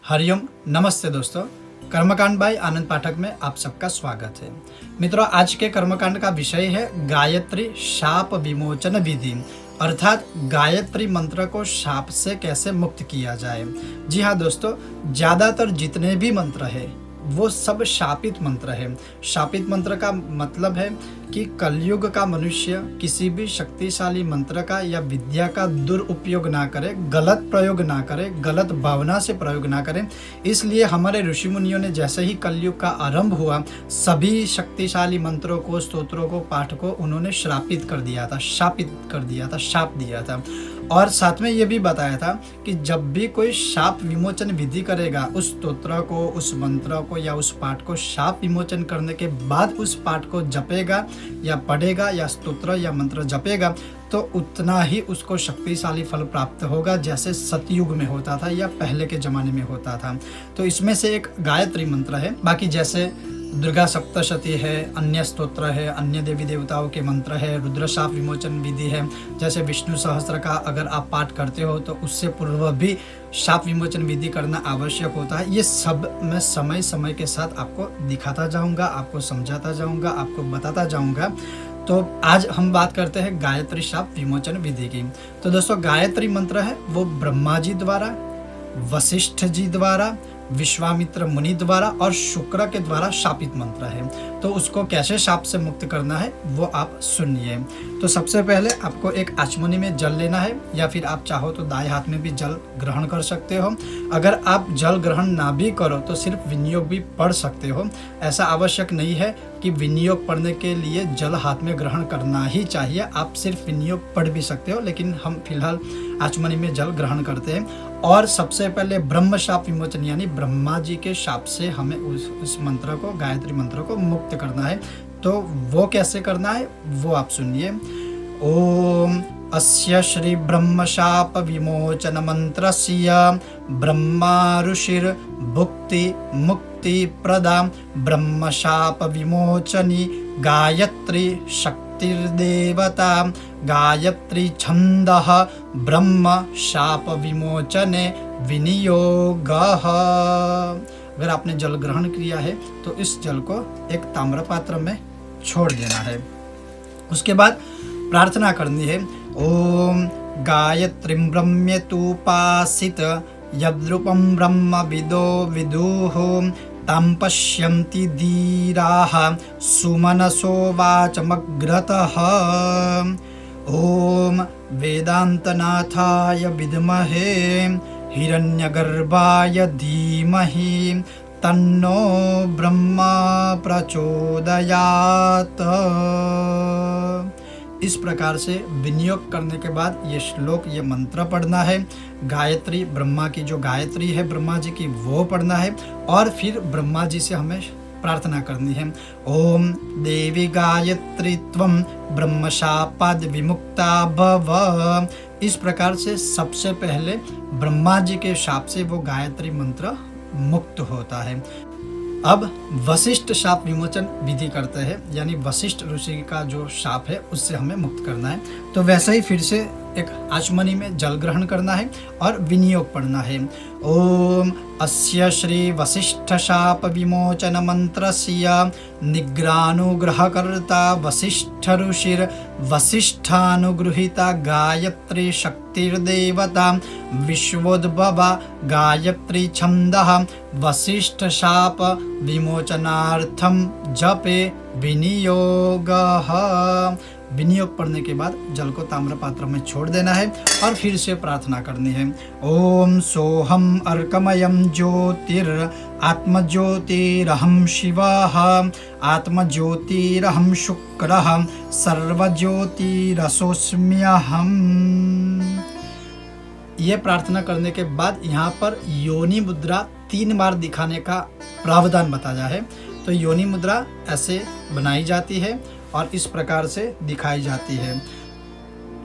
हरिओम नमस्ते दोस्तों। कर्मकांड बाय आनंद पाठक में आप सबका स्वागत है। मित्रों, आज के कर्मकांड का विषय है गायत्री शाप विमोचन विधि, अर्थात गायत्री मंत्र को शाप से कैसे मुक्त किया जाए। जी हाँ दोस्तों, ज़्यादातर जितने भी मंत्र है वो सब शापित मंत्र है। शापित मंत्र का मतलब है कि कलयुग का मनुष्य किसी भी शक्तिशाली मंत्र का या विद्या का दुरुपयोग ना करे, गलत प्रयोग ना करे, गलत भावना से प्रयोग ना करे। इसलिए हमारे ऋषि मुनियों ने जैसे ही कलयुग का आरंभ हुआ, सभी शक्तिशाली मंत्रों को, स्तोत्रों को, पाठ को उन्होंने श्रापित कर दिया था, शापित कर दिया था, शाप दिया था। और साथ में ये भी बताया था कि जब भी कोई शाप विमोचन विधि करेगा, उस स्तोत्र को, उस मंत्र को या उस पाठ को शाप विमोचन करने के बाद उस पाठ को जपेगा या पढ़ेगा या स्तोत्र या मंत्र जपेगा, तो उतना ही उसको शक्तिशाली फल प्राप्त होगा, जैसे सतयुग में होता था या पहले के ज़माने में होता था। तो इसमें से एक गायत्री मंत्र है। बाकी जैसे दुर्गा सप्तशती है, अन्य स्तोत्र है, अन्य देवी देवताओं के मंत्र है, रुद्र शाप विमोचन विधि है, जैसे विष्णु सहस्त्र का अगर आप पाठ करते हो तो उससे पूर्व भी शाप विमोचन विधि करना आवश्यक होता है। ये सब मैं समय समय के साथ आपको दिखाता जाऊंगा, आपको समझाता जाऊंगा, आपको बताता जाऊंगा। तो आज हम बात करते हैं गायत्री शाप विमोचन विधि की। तो दोस्तों, गायत्री मंत्र है वो ब्रह्मा जी द्वारा, वशिष्ठ जी द्वारा, विश्वामित्र मुनि द्वारा और शुक्र के द्वारा शापित मंत्र है। तो उसको कैसे शाप से मुक्त करना है वो आप सुनिए। तो सबसे पहले आपको एक आचमनी में जल लेना है, या फिर आप चाहो तो दाएं हाथ में भी जल ग्रहण कर सकते हो। अगर आप जल ग्रहण ना भी करो तो सिर्फ विनियोग भी पढ़ सकते हो। ऐसा आवश्यक नहीं है कि विनियोग पढ़ने के लिए जल हाथ में ग्रहण करना ही चाहिए। आप सिर्फ विनियोग पढ़ भी सकते हो, लेकिन हम फिलहाल आचमनी में जल ग्रहण करते हैं। और सबसे पहले ब्रह्म शाप विमोचन यानी ब्रह्मा जी के शाप से हमें उस मंत्र को, गायत्री मंत्र को मुक्त करना है। तो वो कैसे करना है वो आप सुनिए। ओम अस्य श्री ब्रह्म शाप विमोचन मंत्रस्य ब्रह्मा ऋषिर भुक्ति मुक्ति प्रदा ब्रह्म शाप विमोचनी गायत्री शक्तिर्देवता गायत्री छंदः ब्रह्म शाप विमोचने विनियोगः। अगर आपने जल ग्रहण किया है तो इस जल को एक ताम्र पात्र में छोड़ देना है। उसके बाद प्रार्थना करनी है। ओम गायत्रीं ब्रह्मेतुपासित यद्रूपं ब्रह्म विदो विदुः तां पश्यन्ति धीराः सुमनसो वाचमग्रतः। ओम वेदांतनाथाय विद्महे हिरण्यगर्भाय धीमहि तन्नो ब्रह्मा प्रचोदयात्। इस प्रकार से विनियोग करने के बाद ये श्लोक, ये मंत्र पढ़ना है। गायत्री, ब्रह्मा की जो गायत्री है ब्रह्मा जी की, वो पढ़ना है। और फिर ब्रह्मा जी से हमें प्रार्थना करनी है। ओम देवी गायत्री त्वं ब्रह्म शापाद विमुक्ता भव। इस प्रकार से सबसे पहले ब्रह्मा जी के शाप से वो गायत्री मंत्र मुक्त होता है। अब वशिष्ठ शाप विमोचन विधि करते हैं, यानी वशिष्ठ ऋषि का जो शाप है उससे हमें मुक्त करना है। तो वैसे ही फिर से एक आचमनी में जल ग्रहण करना है और विनियोग पढ़ना है। ओम अस्य श्री वशिष्ठ शाप विमोचन मंत्रस्य निग्रहानुग्रहकर्ता वशिष्ठ ऋषिर वशिष्ठानुगृहीता गायत्री शक्तिर्देवता विश्वोद्भवा गायत्री छंदः वशिष्ठ शाप विमोचनार्थम जपे विनियोगः। विनियोग पढ़ने के बाद जल को ताम्र पात्र में छोड़ देना है और फिर से प्रार्थना करनी है। ओम सोहम अर्कमयम ज्योतिर आत्मज्योतिरहम शिवः आत्मज्योतिरहम शुक्रः सर्वज्योतिरसोस्म्यहम्। ये प्रार्थना करने के बाद यहाँ पर योनि मुद्रा 3 बार दिखाने का प्रावधान बताया है। तो योनि मुद्रा ऐसे बनाई जाती है और इस प्रकार से दिखाई जाती है।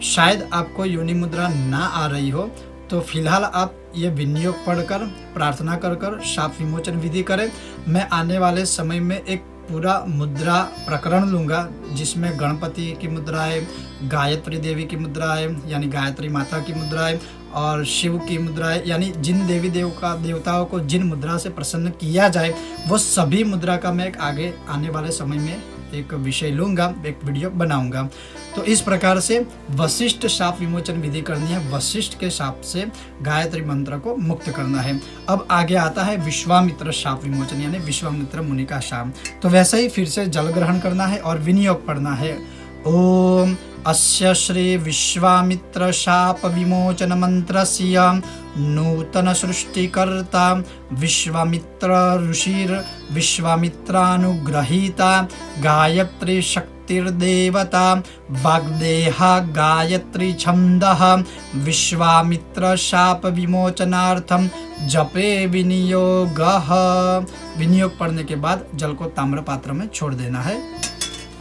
शायद आपको योनि मुद्रा ना आ रही हो तो फिलहाल आप ये विनियोग पढ़कर, प्रार्थना कर कर शाप विमोचन विधि करें। मैं आने वाले समय में एक पूरा मुद्रा प्रकरण लूँगा जिसमें गणपति की मुद्रा है, गायत्री देवी की मुद्रा है यानी गायत्री माता की मुद्रा है, और शिव की मुद्राएं, यानी जिन देवी देवताओं को जिन मुद्रा से प्रसन्न किया जाए वो सभी मुद्रा का मैं एक आगे आने वाले समय में एक विषय लूँगा, एक वीडियो बनाऊंगा। तो इस प्रकार से वशिष्ठ शाप विमोचन विधि करनी है, वशिष्ठ के शाप से गायत्री मंत्र को मुक्त करना है। अब आगे आता है विश्वामित्र शाप विमोचन, यानी विश्वामित्र मुनि का शाप। तो वैसे ही फिर से जल ग्रहण करना है और विनियोग पढ़ना है। ओम अस्य श्री विश्वामित्र शाप विमोचन मंत्रस्य नूतन सृष्टिकर्ता विश्वामित्र ऋषिर विश्वामित्रानुग्रहीता गायत्री शक्तिर्देवता वाग्देहा गायत्री छंदः विश्वामित्र शाप विमोचनार्थम जपे विनियोगः। विनियोग पढ़ने के बाद जल को ताम्र पात्र में छोड़ देना है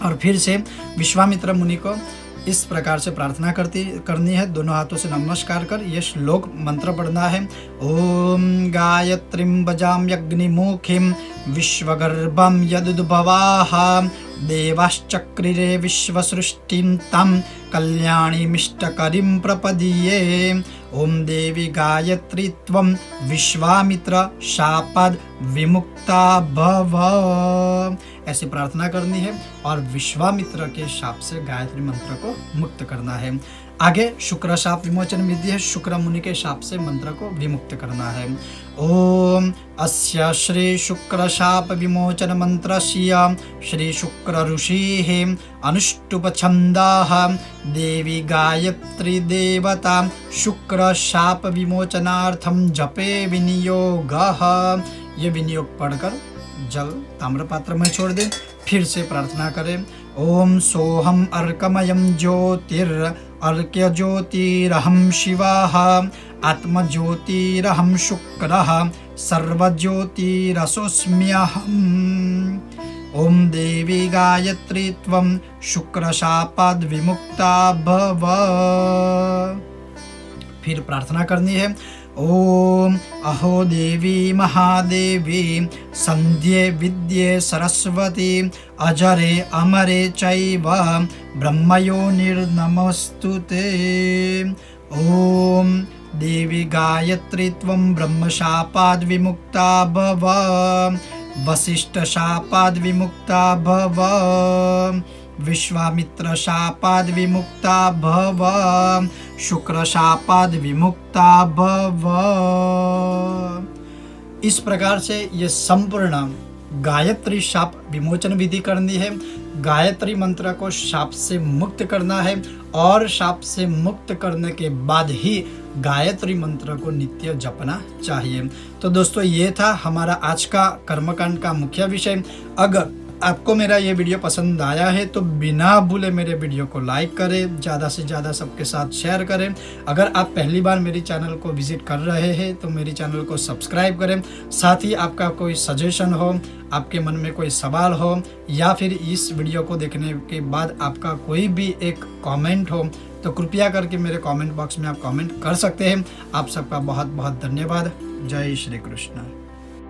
और फिर से विश्वामित्र मुनि को इस प्रकार से प्रार्थना करनी है। दोनों हाथों से नमस्कार कर ये श्लोक मंत्र पढ़ना है। ओम गायत्रीं भजाम्यग्निमुखीं विश्वगर्भं यदुद्भवाः देवाश्चक्रिरे विश्वसृष्टिं तं कल्याणीमिष्टकरीं प्रपदीये। ओम देवी गायत्री त्वं विश्वामित्र शापाद विमुक्ता भव। ऐसी प्रार्थना करनी है और विश्वामित्र के शाप से गायत्री मंत्र को मुक्त करना है। आगे शुक्र शाप विमोचन विधि है, शुक्र मुनि के शाप से मंत्र को विमुक्त करना है। ओम अस्य श्री शुक्र शाप विमोचन मंत्रस्य श्री शुक्र ऋषिः अनुष्टुप छंदाः देवी गायत्री देवता शुक्र शाप विमोचनार्थम जपे विनियोगः। ये विनियोग पढ़कर जल ताम्रपात्र में छोड़ दें। फिर से प्रार्थना करें। ओम सोहम अर्कमयम ज्योतिर अर्क्य ज्योतिरहम शिवः आत्मज्योतिरहम शुक्रः सर्वज्योतिरसोऽस्म्यहम्। ओम देवी गायत्री त्वं शुक्रशापाद् विमुक्ता भव। फिर प्रार्थना करनी है। ओम अहो देवी महादेवी संध्ये विद्ये सरस्वती अजरे अमरे चैव ब्रह्मयोनिर्नमस्तुते। ओम देवी गायत्री त्वं ब्रह्मशापाद् विमुक्ता भव वसिष्ठ शापाद् विमुक्ता भव विश्वामित्र शापाद् विमुक्ता भव शुक्र शापाद् विमुक्ता भव। इस प्रकार से ये संपूर्ण गायत्री शाप विमोचन विधि करनी है। गायत्री मंत्र को शाप से मुक्त करना है और शाप से मुक्त करने के बाद ही गायत्री मंत्र को नित्य जपना चाहिए। तो दोस्तों ये था हमारा आज का कर्मकांड का मुख्य विषय। अगर आपको मेरा ये वीडियो पसंद आया है तो बिना भूले मेरे वीडियो को लाइक करें, ज़्यादा से ज़्यादा सबके साथ शेयर करें। अगर आप पहली बार मेरी चैनल को विजिट कर रहे हैं तो मेरी चैनल को सब्सक्राइब करें। साथ ही आपका कोई सजेशन हो, आपके मन में कोई सवाल हो या फिर इस वीडियो को देखने के बाद आपका कोई भी एक कमेंट हो तो कृपया करके मेरे कमेंट बॉक्स में आप कमेंट कर सकते हैं। आप सबका बहुत बहुत धन्यवाद। जय श्री कृष्ण।